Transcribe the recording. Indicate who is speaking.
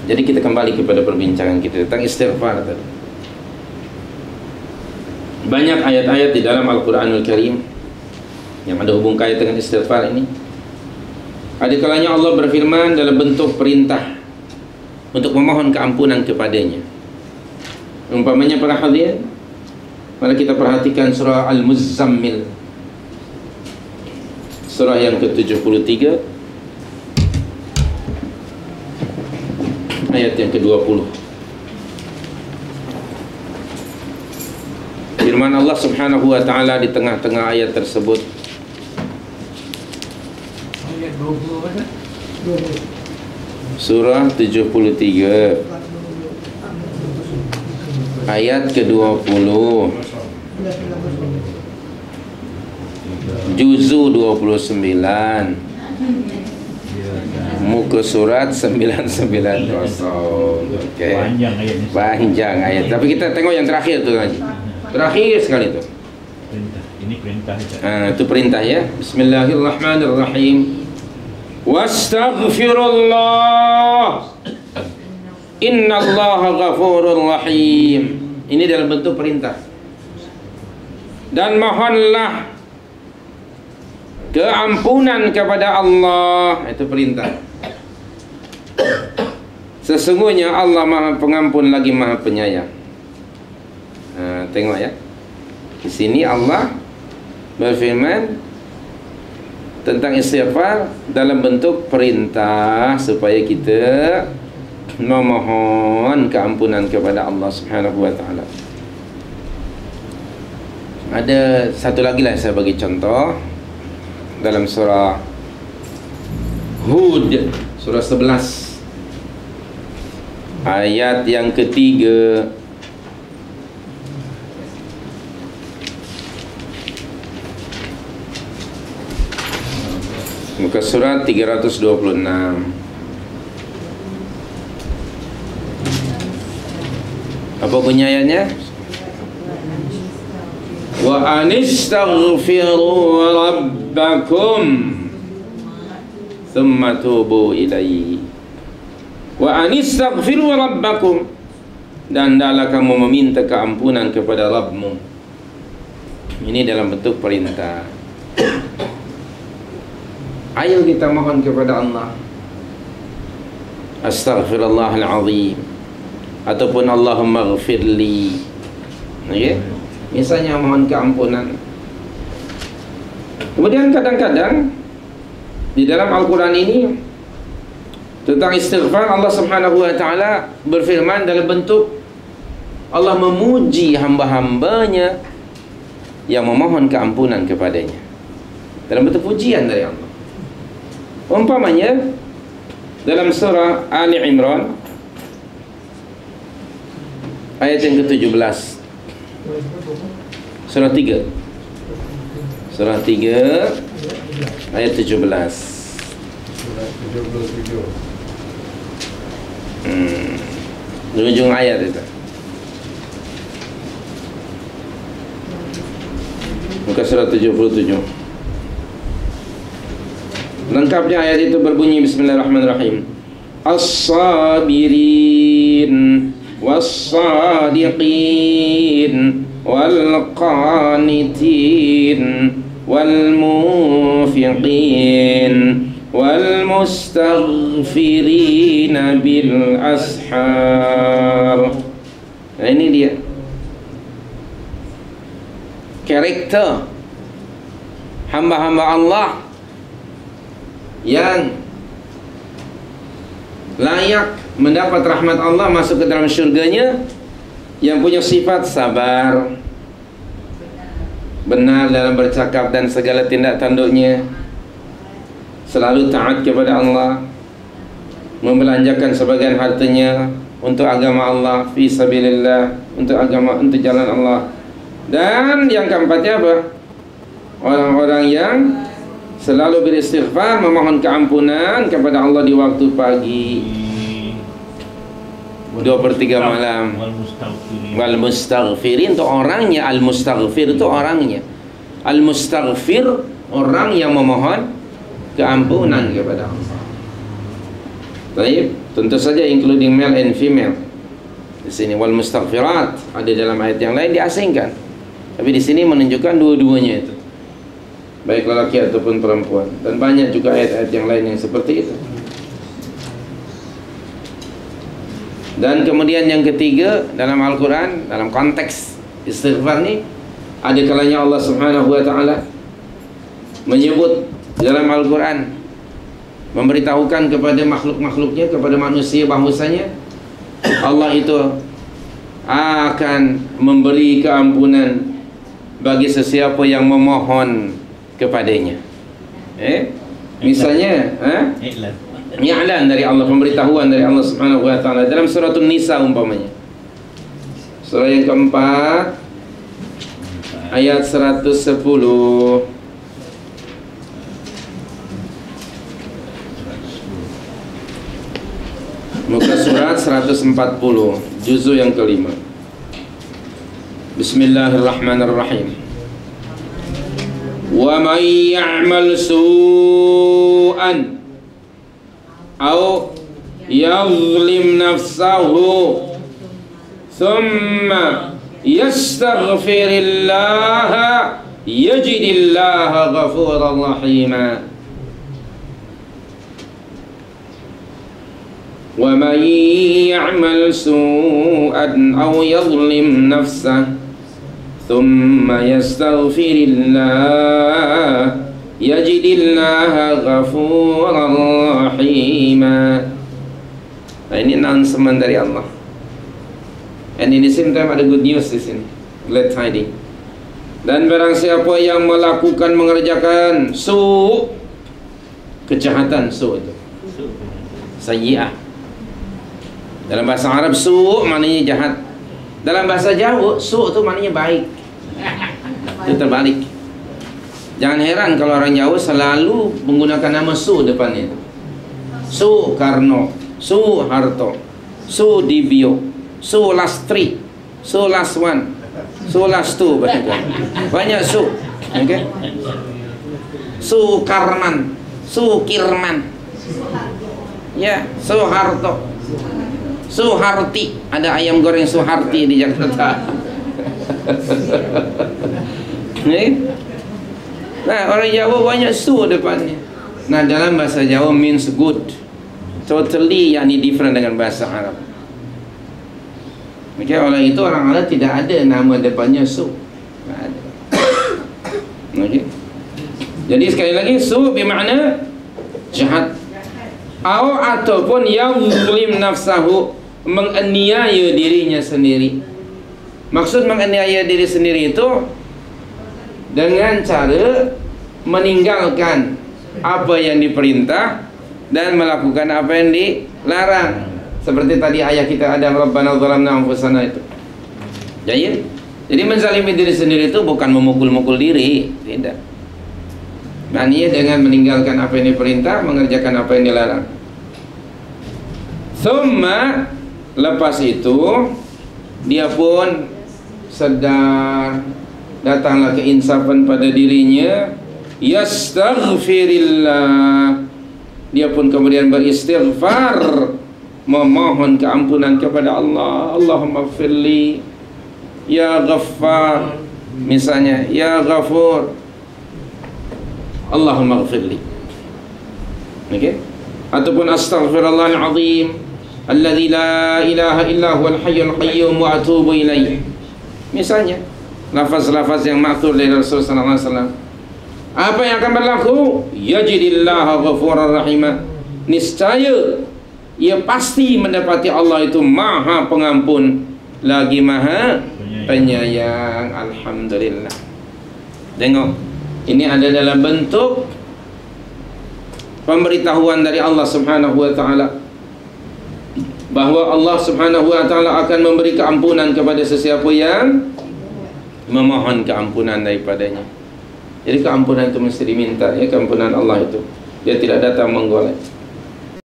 Speaker 1: Jadi kita kembali kepada perbincangan kita tentang istighfar tadi. Banyak ayat-ayat di dalam Al-Quranul Karim yang ada hubung kait dengan istighfar ini. Ada kalanya Allah berfirman dalam bentuk perintah untuk memohon keampunan kepadanya. Umpamanya para hadirin, mari kita perhatikan surah Al-Muzzammil, surah yang ke-73, ayat yang ke-20. Firman Allah Subhanahu wa taala di tengah-tengah ayat tersebut.
Speaker 2: Ayat 20 ada?
Speaker 1: Surah 73 ayat ke-20, Juzu 29, muka surat 990. Okay.
Speaker 2: Panjang ayatnya.
Speaker 1: Panjang ayat. Tapi kita tengok yang terakhir tu lagi. Terakhir sekali tu.
Speaker 2: Perintah. Ini perintah.
Speaker 1: Itu perintah ya. Bismillahirrahmanirrahim. Wastaghfirullah. Innallaha ghafurur rahim. Ini dalam bentuk perintah. Dan mohonlah keampunan kepada Allah. Itu perintah. Sesungguhnya Allah Maha Pengampun lagi Maha Penyayang. Tengok ya. Di sini Allah berfirman tentang istighfar dalam bentuk perintah supaya kita memohon keampunan kepada Allah Subhanahu wa taala. Ada satu lagi lah saya bagi contoh dalam surah Hud, surah 11 ayat yang ketiga. Muka surat 326. Apa bunyi ayatnya? Wa anistaghfiru rabbakum thumma tubu ilaihi. Wa anistaghfiru rabbakum, dan hendaklah kamu meminta keampunan kepada Rabbmu. Ini dalam bentuk perintah. Ayo kita mohon kepada Allah. Astaghfirullahal azim, ataupun Allahumma ghafirli. Okay? Misalnya mohon keampunan. Kemudian kadang-kadang di dalam Al-Quran ini tentang istighfar, Allah Subhanahu wa ta'ala berfirman dalam bentuk Allah memuji hamba-hambanya yang memohon keampunan kepadanya, dalam bentuk pujian dari Allah. Umpamanya dalam surah Ali Imran ayat yang ke-17, surah 3, surah 3 ayat 17. Di ujung ayat itu, muka surat 77. Lengkapnya ayat itu berbunyi bismillahirrahmanirrahim. As-sabirin was-sadiqin wal-qanitin wal-mufiqin wal-mustaghfirin bil-ashar. Nah, ini dia karakter hamba-hamba Allah yang layak mendapat rahmat Allah, masuk ke dalam syurganya, yang punya sifat sabar, benar dalam bercakap dan segala tindak tanduknya, selalu taat kepada Allah, membelanjakan sebagian hartanya untuk agama Allah, fi sabilillah, untuk agama, untuk jalan Allah. Dan yang keempatnya apa? Orang-orang yang selalu beristighfar, memohon keampunan kepada Allah di waktu pagi, 2/3 malam. Wal mustaghfirin itu orangnya, al mustaghfir itu orangnya. Al mustaghfir orang yang memohon keampunan kepada Allah. Baik, tentu saja including male and female. Di sini wal mustaghfirat ada dalam ayat yang lain diasingkan. Tapi di sini menunjukkan dua-duanya itu, baik lelaki ataupun perempuan. Dan banyak juga ayat-ayat yang lain yang seperti itu. Dan kemudian yang ketiga dalam Al-Quran, dalam konteks istighfar ni, ada kalanya Allah Subhanahu wa ta'ala menyebut dalam Al-Quran, memberitahukan kepada makhluk-makhluknya, kepada manusia bahwasanya Allah itu akan memberi keampunan bagi sesiapa yang memohon kepadanya. Misalnya i'lan dari Allah, pemberitahuan dari Allah Subhanahu wa ta'ala dalam surah An-Nisa umpamanya, surah yang keempat ayat 110. Muka surat 140, juzuk yang kelima. Bismillahirrahmanirrahim. Wa man ya'mal su'an aw yadhlim nafsahu thumma yastaghfirillaha yajidillaha ghafuran rahima. وَمَنْ يَعْمَلْ سُوءًا أَوْ يَظْلِمْ نَفْسَهُ ثُمَّ يَسْتَغْفِرِ اللَّهَ يَجِدِ اللَّهَ غَفُورًا رَحِيمًا. Nah, ini announcement dari Allah. And in the same time ada good news di sini, glad tidings. Dan barang siapa yang melakukan, mengerjakan kejahatan, itu sayyi'ah. Dalam bahasa Arab su' maknanya jahat. Dalam bahasa Jawa su' tu maknanya baik. Itu terbalik. Jangan heran kalau orang Jawa selalu menggunakan nama su' depannya. Su Karno, Su Harto, Su Dibio, Su Lastri, Su Laswan, Su Lastu, banyak su. Okay? Su Karman, Su Kirman, ya, Su Harto, Suharti. Ada ayam goreng Suharti di Jakarta. Nah, orang Jawa banyak su depannya. Nah, dalam bahasa Jawa means good, totally yakni different dengan bahasa Arab. Maka oleh itu orang Arab tidak ada nama depannya su. Tidak ada. Okay. Jadi sekali lagi su bermakna jahat. Ataupun yang zalim nafsahu, menganiaya dirinya sendiri. Maksud menganiaya diri sendiri itu dengan cara meninggalkan apa yang diperintah dan melakukan apa yang dilarang. Seperti tadi ayat kita ada Rabbana zalamna anfusana itu. Jadi menzalimi diri sendiri itu bukan memukul-mukul diri, tidak. Maknanya dengan meninggalkan apa yang diperintah, mengerjakan apa yang dilarang. Thumma, lepas itu dia pun sedar, datanglah keinsafan pada dirinya, yastaghfirillah, dia pun kemudian beristighfar, memohon keampunan kepada Allah. Allahumma gfirli, ya Ghaffar, misalnya, ya Ghafur, Allahumma gfirli. Okay? Ataupun astaghfirullahal azim alladzi la ilaha illa huwal hayyul qayyum wa atubu ilaih. Misalnya lafaz-lafaz yang ma'thur dari Rasul sallallahu alaihi wasallam. Apa yang akan berlaku? Yajidillaha ghafurar rahimah. Niscaya ia pasti mendapati Allah itu Maha Pengampun lagi Maha Penyayang. Alhamdulillah. Tengok, ini ada dalam bentuk pemberitahuan dari Allah Subhanahu wa ta'ala bahwa Allah Subhanahu wa ta'ala akan memberi keampunan kepada sesiapa yang memohon keampunan daripadanya. Jadi keampunan itu mesti diminta, ya, keampunan Allah itu. Dia tidak datang menggolek.